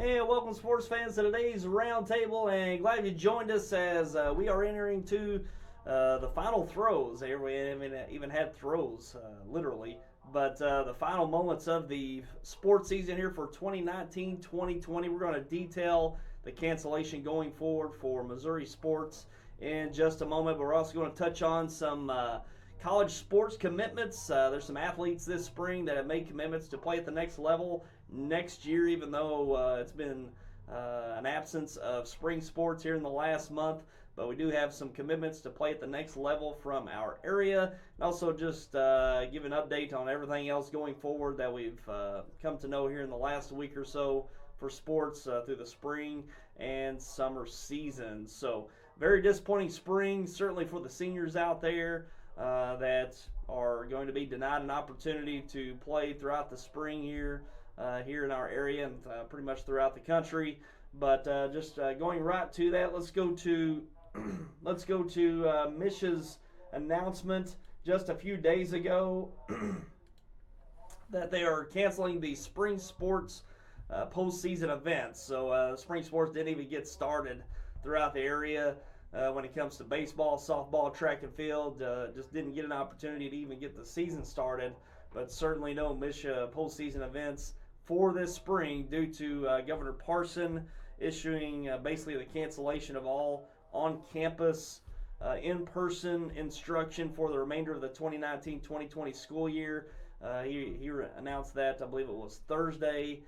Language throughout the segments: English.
Hey, welcome sports fans to today's Roundtable, and glad you joined us as we are entering to the final throws. Here we haven't even had throws, literally, but the final moments of the sports season here for 2019-2020. We're going to detail the cancellation going forward for Missouri sports in just a moment. But we're also going to touch on some college sports commitments. There's some athletes this spring that have made commitments to play at the next level next year, even though it's been an absence of spring sports here in the last month. But we do have some commitments to play at the next level from our area. And also just give an update on everything else going forward that we've come to know here in the last week or so for sports through the spring and summer season. So very disappointing spring, certainly for the seniors out there that are going to be denied an opportunity to play throughout the spring here in our area and pretty much throughout the country. But just going right to that, let's go to MSHSAA's announcement just a few days ago that they are canceling the spring sports postseason events. So spring sports didn't even get started throughout the area. When it comes to baseball, softball, track and field, just didn't get an opportunity to even get the season started. But certainly no MSHSAA postseason events for this spring due to Governor Parson issuing basically the cancellation of all on-campus in-person instruction for the remainder of the 2019-2020 school year. He announced that, I believe it was Thursday,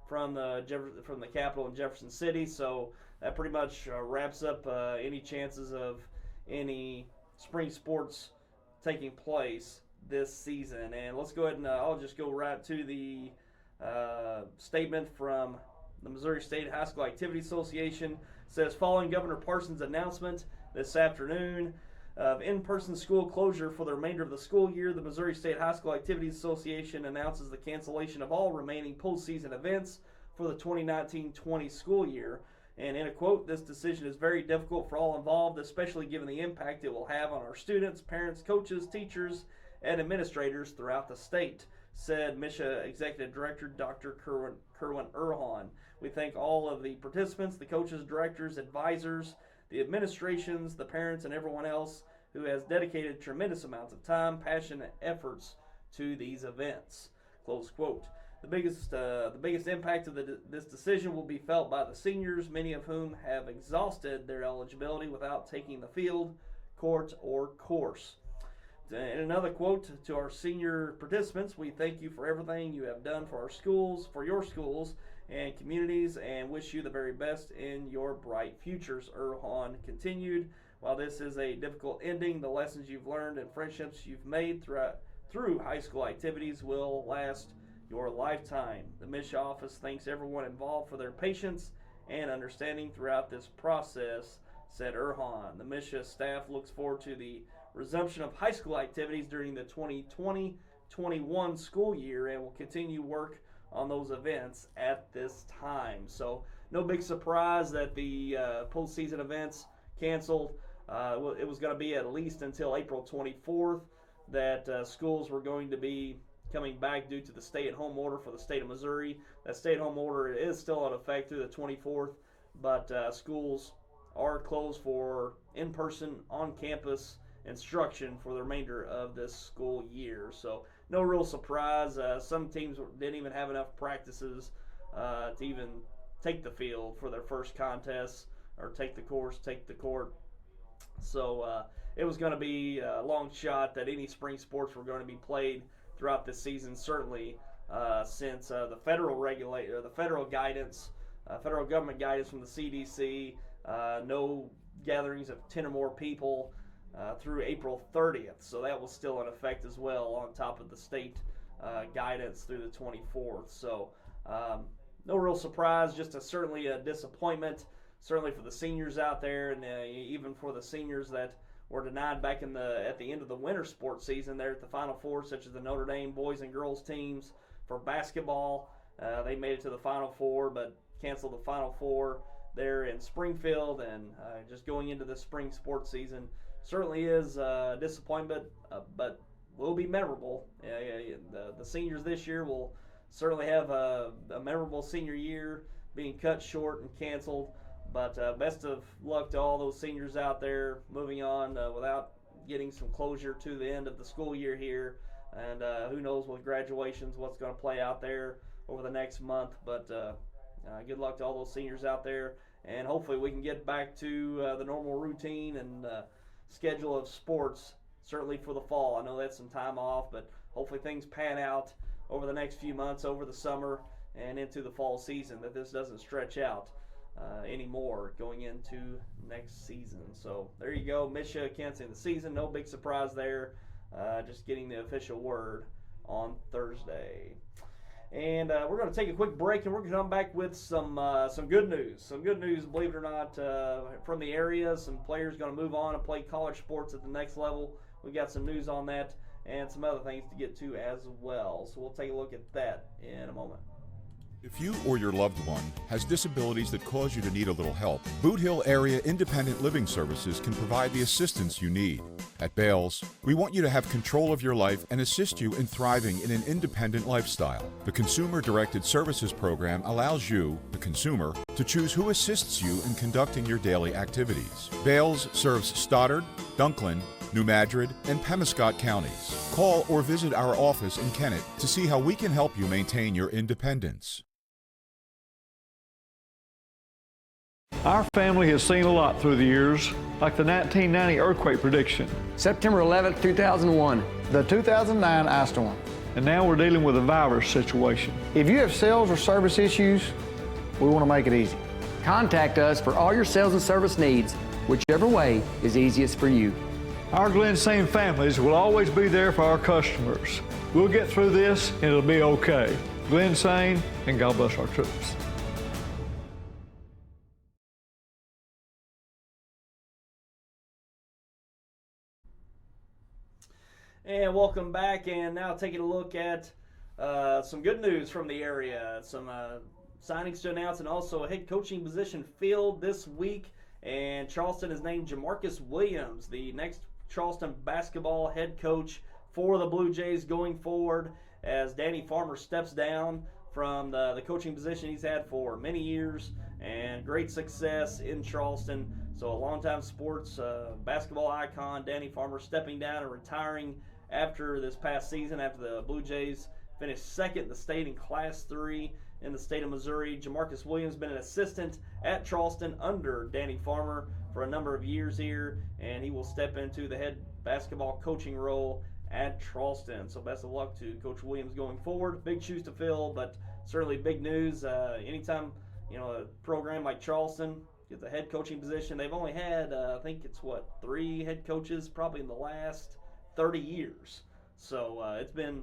from the Capitol in Jefferson City. So that pretty much wraps up any chances of any spring sports taking place this season. And let's go ahead and I'll just go right to the statement from the Missouri State High School Activity Association. It says, following Governor Parson's announcement this afternoon of in-person school closure for the remainder of the school year, the Missouri State High School Activities Association announces the cancellation of all remaining postseason events for the 2019-20 school year. And in a quote, this decision is very difficult for all involved, especially given the impact it will have on our students, parents, coaches, teachers, and administrators throughout the state, said MSHSAA Executive Director Dr. Kerwin Erhan. We thank all of the participants, the coaches, directors, advisors, the administrations, the parents, and everyone else who has dedicated tremendous amounts of time, passion, and efforts to these events. Close quote. The biggest impact of this decision will be felt by the seniors, many of whom have exhausted their eligibility without taking the field, court, or course. In another quote to our senior participants, we thank you for everything you have done for our schools, for your schools and communities, and wish you the very best in your bright futures, Erhan continued. While this is a difficult ending, the lessons you've learned and friendships you've made through high school activities will last your lifetime. The MSHSAA office thanks everyone involved for their patience and understanding throughout this process, said Erhan. The MSHSAA staff looks forward to the resumption of high school activities during the 2020-21 school year and will continue work on those events at this time. So no big surprise that the postseason events canceled. It was going to be at least until April 24th that schools were going to be coming back due to the stay-at-home order for the state of Missouri. That stay-at-home order is still in effect through the 24th, but schools are closed for in-person, on-campus instruction for the remainder of this school year. So no real surprise. Some teams didn't even have enough practices to even take the field for their first contests or take the course, take the court. So it was going to be a long shot that any spring sports were going to be played throughout this season, certainly since the federal guidance, federal government guidance from the CDC, no gatherings of 10 or more people through April 30th. So that was still in effect as well, on top of the state guidance through the 24th. So no real surprise, just certainly a disappointment, certainly for the seniors out there, and even for the seniors that were denied back at the end of the winter sports season there at the Final Four, such as the Notre Dame boys and girls teams. For basketball, they made it to the Final Four, but canceled the Final Four there in Springfield, and just going into the spring sports season certainly is a disappointment, but will be memorable. The seniors this year will certainly have a memorable senior year being cut short and canceled. But best of luck to all those seniors out there moving on without getting some closure to the end of the school year here. And who knows with graduations what's going to play out there over the next month. But good luck to all those seniors out there. And hopefully we can get back to the normal routine and schedule of sports, certainly for the fall. I know that's some time off, but hopefully things pan out over the next few months, over the summer and into the fall season, that this doesn't stretch out anymore going into next season. So there you go, MSHSAA canceling the season. No big surprise there. Just getting the official word on Thursday. And we're going to take a quick break, and we're going to come back with some good news. Some good news, believe it or not, from the area. Some players going to move on and play college sports at the next level. We've got some news on that and some other things to get to as well. So we'll take a look at that in a moment. If you or your loved one has disabilities that cause you to need a little help, Boot Hill Area Independent Living Services can provide the assistance you need. At Bales, we want you to have control of your life and assist you in thriving in an independent lifestyle. The Consumer-Directed Services Program allows you, the consumer, to choose who assists you in conducting your daily activities. Bales serves Stoddard, Dunklin, New Madrid, and Pemiscot counties. Call or visit our office in Kennett to see how we can help you maintain your independence. Our family has seen a lot through the years, like the 1990 earthquake prediction. September 11th, 2001. The 2009 ice storm. And now we're dealing with a virus situation. If you have sales or service issues, we want to make it easy. Contact us for all your sales and service needs, whichever way is easiest for you. Our Glen Sane families will always be there for our customers. We'll get through this and it'll be okay. Glen Sane, and God bless our troops. And welcome back, and now taking a look at some good news from the area. Some signings to announce, and also a head coaching position filled this week. And Charleston has named Jamarcus Williams the next Charleston basketball head coach for the Blue Jays going forward, as Danny Farmer steps down from the coaching position he's had for many years and great success in Charleston. So a longtime sports basketball icon, Danny Farmer, stepping down and retiring after this past season, after the Blue Jays finished second in the state in Class 3 in the state of Missouri. Jamarcus Williams has been an assistant at Charleston under Danny Farmer for a number of years here, and he will step into the head basketball coaching role at Charleston. So best of luck to Coach Williams going forward. Big shoes to fill, but certainly big news. Anytime a program like Charleston gets a head coaching position, they've only had I think it's 3 head coaches probably in the last 30 years. So it's been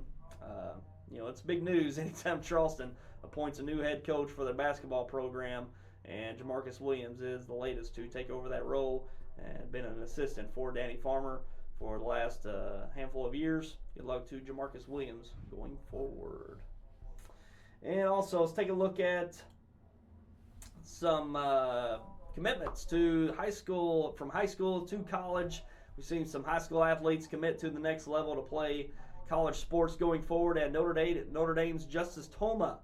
it's big news anytime Charleston appoints a new head coach for their basketball program, and Jamarcus Williams is the latest to take over that role and been an assistant for Danny Farmer for the last handful of years. Good luck to Jamarcus Williams going forward. And also, let's take a look at some commitments to high school, from high school to college. We've seen some high school athletes commit to the next level to play college sports going forward, and Notre Dame's Justice Toma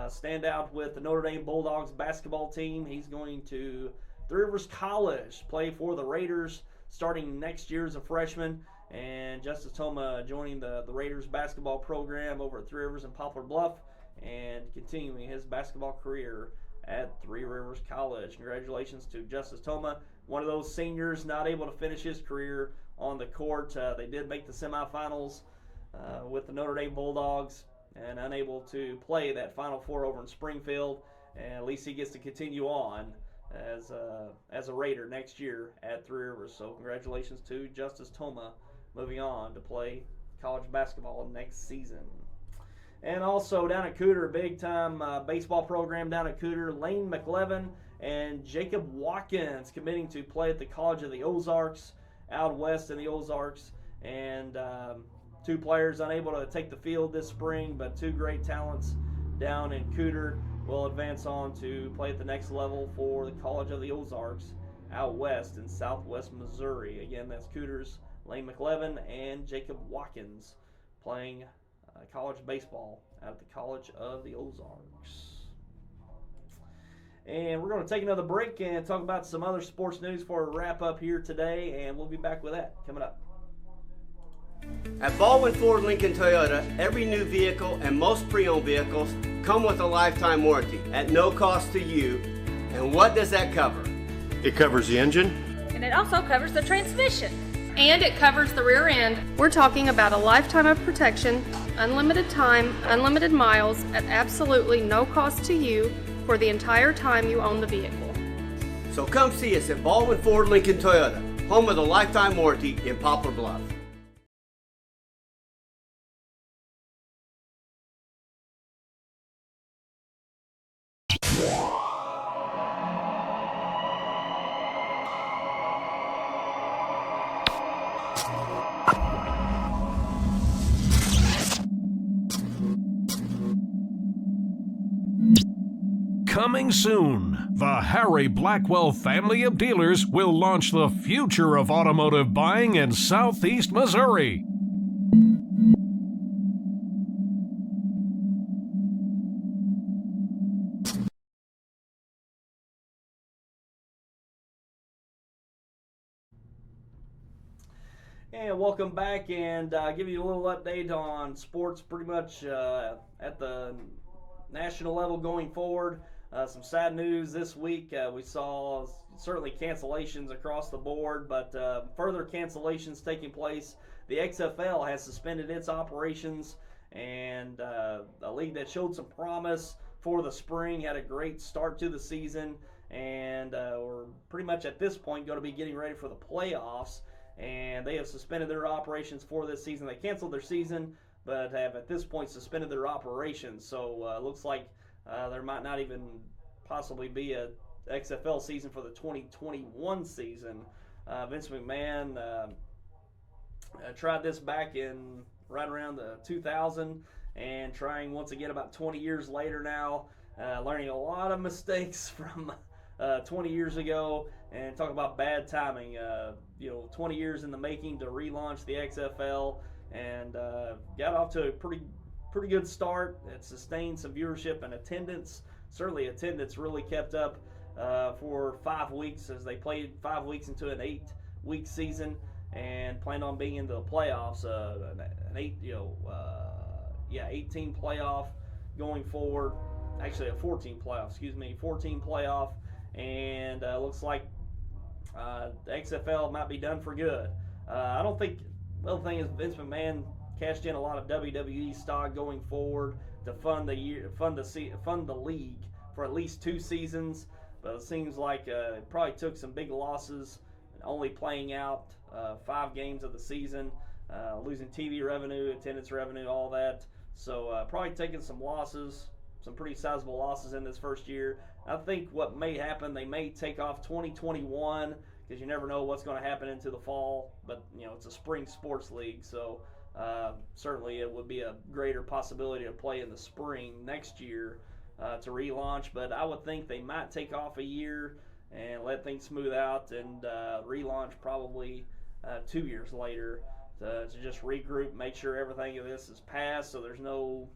stand out with the Notre Dame Bulldogs basketball team. He's going to Three Rivers College, play for the Raiders starting next year as a freshman, and Justice Toma joining the Raiders basketball program over at Three Rivers and Poplar Bluff and continuing his basketball career at Three Rivers College. Congratulations to Justice Toma, one of those seniors not able to finish his career on the court. They did make the semifinals with the Notre Dame Bulldogs and unable to play that Final Four over in Springfield. And at least he gets to continue on as a Raider next year at Three Rivers. So congratulations to Justice Toma, moving on to play college basketball next season. And also down at Cooter, a big-time baseball program down at Cooter, Lane McLevin and Jacob Watkins committing to play at the College of the Ozarks out west in the Ozarks. And 2 players unable to take the field this spring, but 2 great talents down in Cooter will advance on to play at the next level for the College of the Ozarks out west in southwest Missouri. Again, that's Cooter's Lane McLevin and Jacob Watkins playing college baseball out at the College of the Ozarks. And we're going to take another break and talk about some other sports news for a wrap up here today, and we'll be back with that coming up. At Baldwin Ford Lincoln Toyota, every new vehicle and most pre-owned vehicles come with a lifetime warranty at no cost to you. And what does that cover? It covers the engine. And it also covers the transmission. And it covers the rear end. We're talking about a lifetime of protection, unlimited time, unlimited miles, at absolutely no cost to you for the entire time you own the vehicle. So come see us at Baldwin Ford Lincoln Toyota, home of the lifetime warranty in Poplar Bluff. Coming soon, the Harry Blackwell family of dealers will launch the future of automotive buying in Southeast Missouri. And welcome back, and give you a little update on sports pretty much at the national level going forward. Some sad news this week. We saw certainly cancellations across the board, but further cancellations taking place. The XFL has suspended its operations, and a league that showed some promise for the spring had a great start to the season, and we're pretty much at this point going to be getting ready for the playoffs, and they have suspended their operations for this season. They canceled their season, but have at this point suspended their operations. So it looks like there might not even possibly be a XFL season for the 2021 season. Vince McMahon tried this back in right around the 2000, and trying once again about 20 years later now, learning a lot of mistakes from 20 years ago, and talk about bad timing. 20 years in the making to relaunch the XFL, and got off to a pretty good start. It sustained some viewership and attendance. Certainly attendance really kept up for 5 weeks, as they played 5 weeks into an 8-week season and planned on being into the playoffs. An 18 playoff going forward. Actually a 14 playoff, 14 playoff, and looks like the XFL might be done for good. I don't think. The other thing is Vince McMahon cashed in a lot of WWE stock going forward to fund the league for at least 2 seasons, but it seems like it probably took some big losses, only playing out 5 games of the season, losing TV revenue, attendance revenue, all that. So probably taking some losses, some pretty sizable losses in this first year. I think what may happen, they may take off 2021, because you never know what's going to happen into the fall. But it's a spring sports league, so certainly it would be a greater possibility to play in the spring next year to relaunch. But I would think they might take off a year and let things smooth out, and relaunch probably 2 years later to just regroup, make sure everything of this is passed, so there's no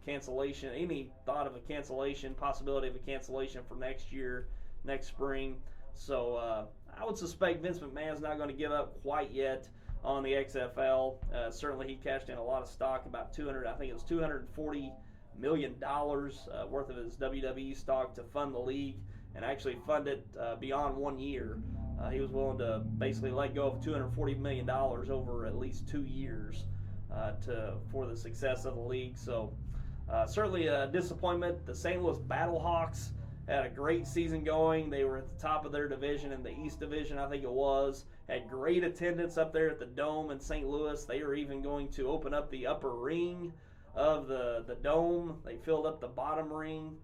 cancellation, any thought of a cancellation, possibility of a cancellation for next year, next spring. So I would suspect Vince McMahon's not going to give up quite yet on the XFL. Certainly he cashed in a lot of stock, about $240 million worth of his WWE stock to fund the league, and actually fund it beyond 1 year. He was willing to basically let go of $240 million over at least 2 years for the success of the league. So certainly a disappointment. The St. Louis Battlehawks had a great season going. They were at the top of their division, in the East Division, I think it was. Had great attendance up there at the Dome in St. Louis. They are even going to open up the upper ring of the Dome. They filled up the bottom ring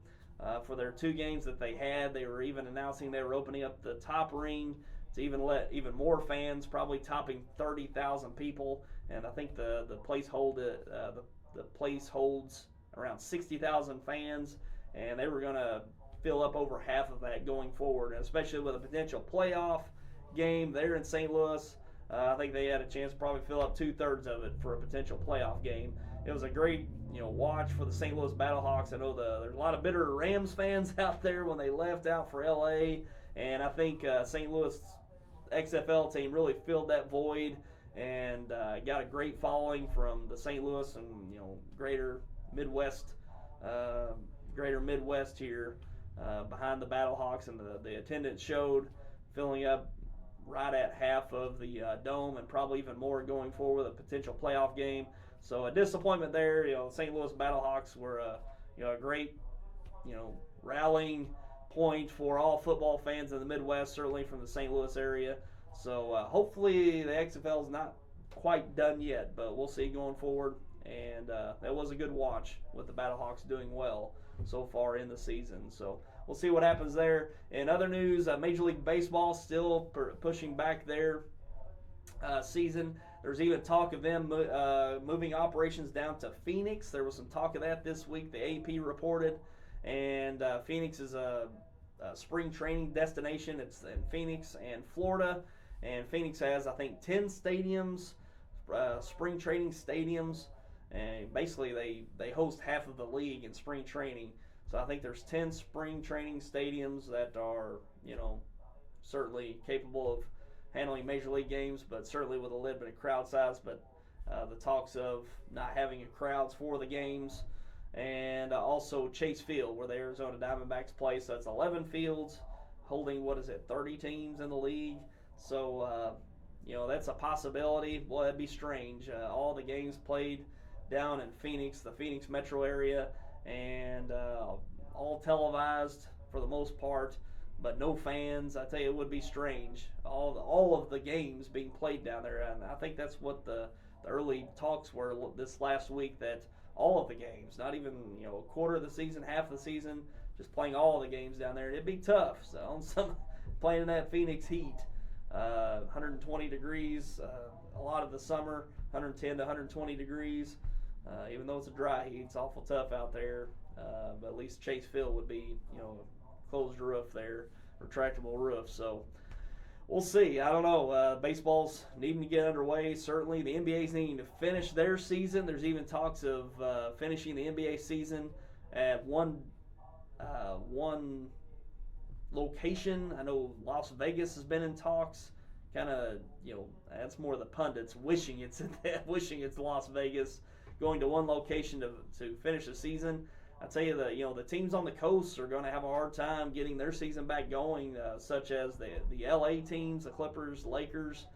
for their 2 games that they had. They were even announcing they were opening up the top ring to even let even more fans, probably topping 30,000 people. And I think the place holds around 60,000 fans, and they were going to fill up over half of that going forward, and especially with a potential playoff game there in St. Louis. I think they had a chance to probably fill up 2/3 of it for a potential playoff game. It was a great, watch for the St. Louis Battlehawks. I know there's a lot of bitter Rams fans out there when they left out for LA, and I think St. Louis XFL team really filled that void and got a great following from the St. Louis and greater Midwest here behind the Battlehawks, and the attendance showed, filling up right at half of the dome, and probably even more going forward with a potential playoff game. So a disappointment there. The St. Louis Battlehawks were a great rallying point for all football fans in the Midwest, certainly from the St. Louis area. So hopefully the XFL is not quite done yet, but we'll see going forward. And that was a good watch with the Battlehawks doing well so far in the season. So we'll see what happens there. In other news, Major League Baseball still pushing back their season. There's even talk of them moving operations down to Phoenix. There was some talk of that this week, the AP reported. And Phoenix is a spring training destination. It's in Phoenix and Florida. And Phoenix has, I think, 10 stadiums, spring training stadiums. And basically they host half of the league in spring training. So I think there's 10 spring training stadiums that are, certainly capable of handling major league games, but certainly with a limited crowd size. But the talks of not having crowds for the games. And also Chase Field, where the Arizona Diamondbacks play. So that's 11 fields holding, 30 teams in the league. So, that's a possibility. Boy, that'd be strange. All the games played down in Phoenix, the Phoenix metro area, and all televised for the most part, but no fans. I tell you, it would be strange. All of the games being played down there, and I think that's what the early talks were this last week, that all of the games, not even a quarter of the season, half of the season, just playing all of the games down there. It'd be tough. So playing in that Phoenix heat, 120 degrees a lot of the summer, 110 to 120 degrees. Even though it's a dry heat, it's awful tough out there. But at least Chase Field would be, closed roof there, retractable roof. So we'll see. I don't know. Baseball's needing to get underway. Certainly, the NBA's needing to finish their season. There's even talks of finishing the NBA season at one location. I know Las Vegas has been in talks. Kind of, that's more the pundits wishing it's Las Vegas, going to one location to finish the season. I tell you, the teams on the coast are going to have a hard time getting their season back going, such as the LA teams, the Clippers, Lakers,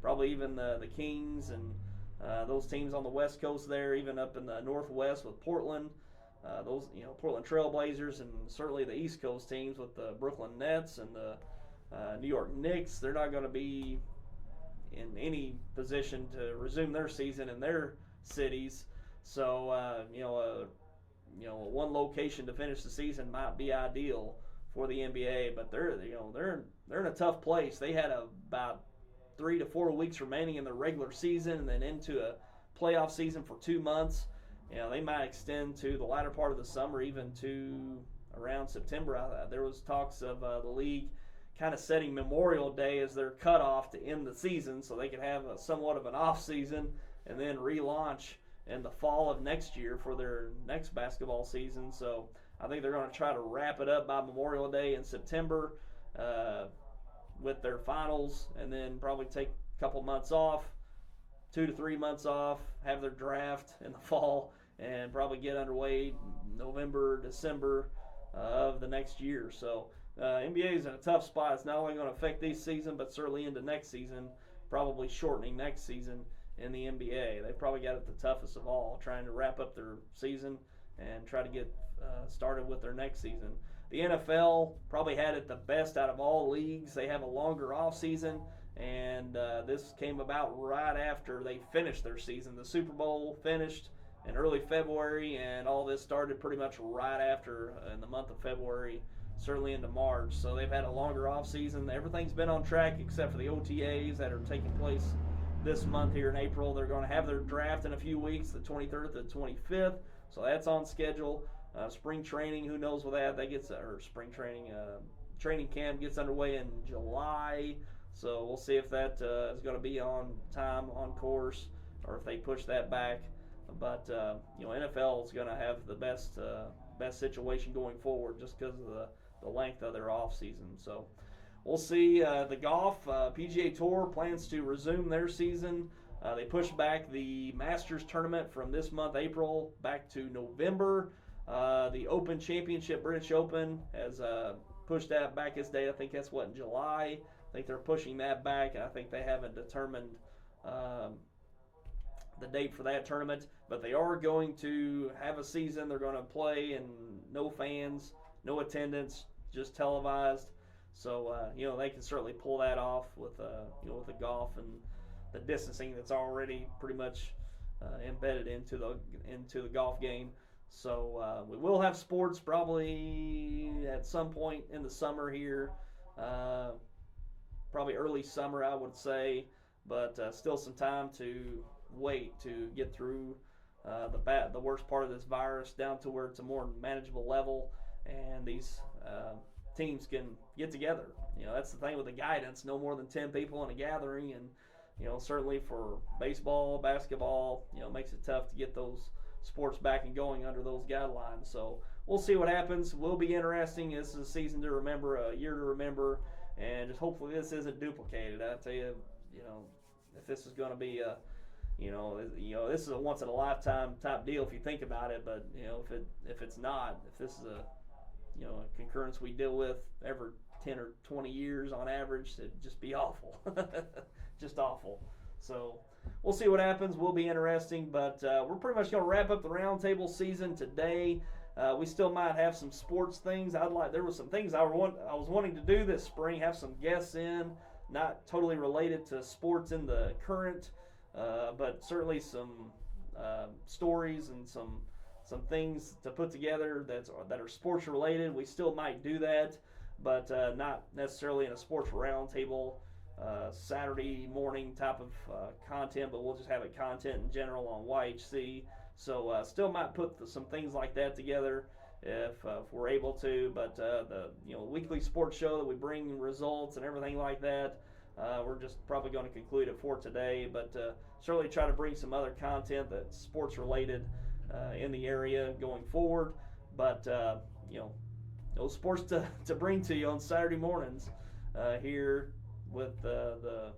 probably even the Kings, and those teams on the West Coast there, even up in the Northwest with Portland, Portland Trail Blazers, and certainly the East Coast teams with the Brooklyn Nets and the New York Knicks. They're not going to be in any position to resume their season in their cities. So, one location to finish the season might be ideal for the NBA, but they're in a tough place. They had about 3 to 4 weeks remaining in the regular season, and then into a playoff season for 2 months. They might extend to the latter part of the summer, even to around September. There was talks of the league kind of setting Memorial Day as their cutoff to end the season, so they could have somewhat of an off season and then relaunch in the fall of next year for their next basketball season. So I think they're going to try to wrap it up by Memorial Day in September with their finals, and then probably take a couple months off, 2 to 3 months off, have their draft in the fall, and probably get underway November, December of the next year. So NBA is in a tough spot. It's not only going to affect this season, but certainly into next season, probably shortening next season in the NBA. They've probably got it the toughest of all, trying to wrap up their season and try to get started with their next season. The NFL probably had it the best out of all leagues. They have a longer off season, and this came about right after they finished their season. The Super Bowl finished in early February, and all this started pretty much right after, in the month of February, certainly into March. So they've had a longer off season. Everything's been on track except for the OTAs that are taking place this month here in April. They're going to have their draft in a few weeks, the 23rd to the 25th. So that's on schedule. Spring training, who knows with that? Spring training, training camp gets underway in July. So we'll see if that is going to be on time, on course, or if they push that back. But NFL is going to have the best situation going forward just because of the length of their off season. So we'll see. The golf PGA Tour plans to resume their season. They pushed back the Masters tournament from this month, April, back to November. The Open Championship, British Open, has pushed that back its date. I think that's in July. I think they're pushing that back. I think they haven't determined the date for that tournament, but they are going to have a season. They're going to play, and no fans, no attendance, just televised. So they can certainly pull that off with with the golf and the distancing that's already pretty much embedded into the golf game. So we will have sports probably at some point in the summer here, probably early summer, I would say, but still some time to wait to get through the worst part of this virus down to where it's a more manageable level, and these teams can get together. That's the thing with the guidance: no more than 10 people in a gathering, and certainly for baseball, basketball, makes it tough to get those sports back and going under those guidelines. So we'll see what happens. Will be interesting. This is a season to remember, a year to remember, and just hopefully this isn't duplicated. I tell you, if this is going to be a this is a once in a lifetime type deal if you think about it. But if it's not, if this is a a concurrence we deal with every 10 or 20 years on average, it'd just be awful. Just awful. So we'll see what happens. Will be interesting, but we're pretty much going to wrap up the Roundtable season today. We still might have some sports things. There were some things I was wanting to do this spring, have some guests in, not totally related to sports in the current, but certainly some stories and some things to put together that are sports related. We still might do that, but not necessarily in a sports roundtable Saturday morning type of content, but we'll just have it content in general on YHC. So still might put some things like that together if we're able to. But the weekly sports show that we bring results and everything like that, we're just probably going to conclude it for today. But certainly try to bring some other content that's sports related in the area going forward. But no sports to bring to you on Saturday mornings here with the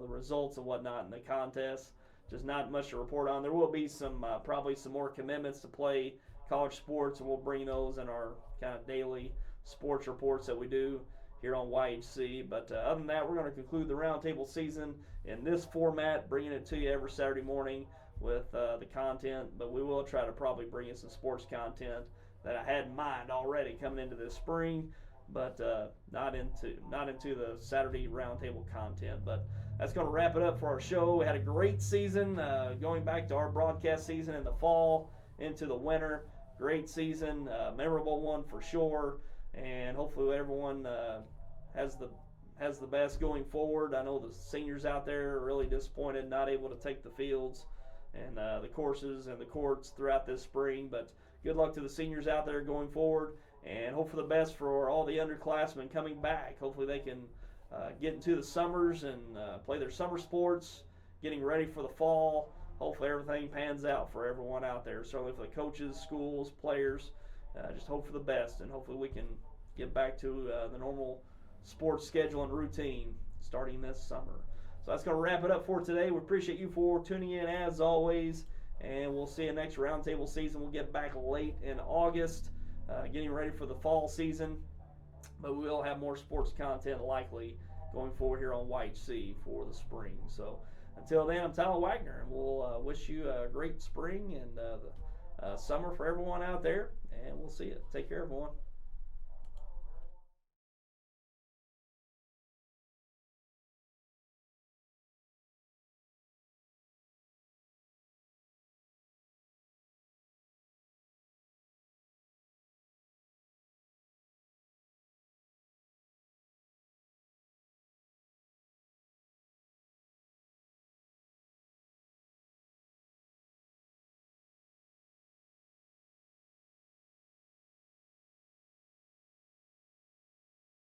results and whatnot in the contest. Just not much to report on. There will be some probably some more commitments to play college sports, and we'll bring those in our kind of daily sports reports that we do here on YHC. But other than that, we're going to conclude the Roundtable season in this format, bringing it to you every Saturday morning with the content. But we will try to probably bring you some sports content that I had in mind already coming into this spring, but not into the Saturday Roundtable content. But that's going to wrap it up for our show. We had a great season going back to our broadcast season in the fall into the winter. Great season, memorable one for sure, and hopefully everyone has the best going forward. I know the seniors out there are really disappointed not able to take the fields and the courses and the courts throughout this spring, but good luck to the seniors out there going forward, and hope for the best for all the underclassmen coming back. Hopefully they can get into the summers and play their summer sports, getting ready for the fall. Hopefully everything pans out for everyone out there, certainly for the coaches, schools, players. Just hope for the best, and hopefully we can get back to the normal sports schedule and routine starting this summer. So that's going to wrap it up for today. We appreciate you for tuning in as always, and we'll see you next Roundtable season. We'll get back late in August, getting ready for the fall season, but we will have more sports content likely going forward here on YHC for the spring. So until then, I'm Tyler Wagner, and we'll wish you a great spring and summer for everyone out there, and we'll see you. Take care, everyone.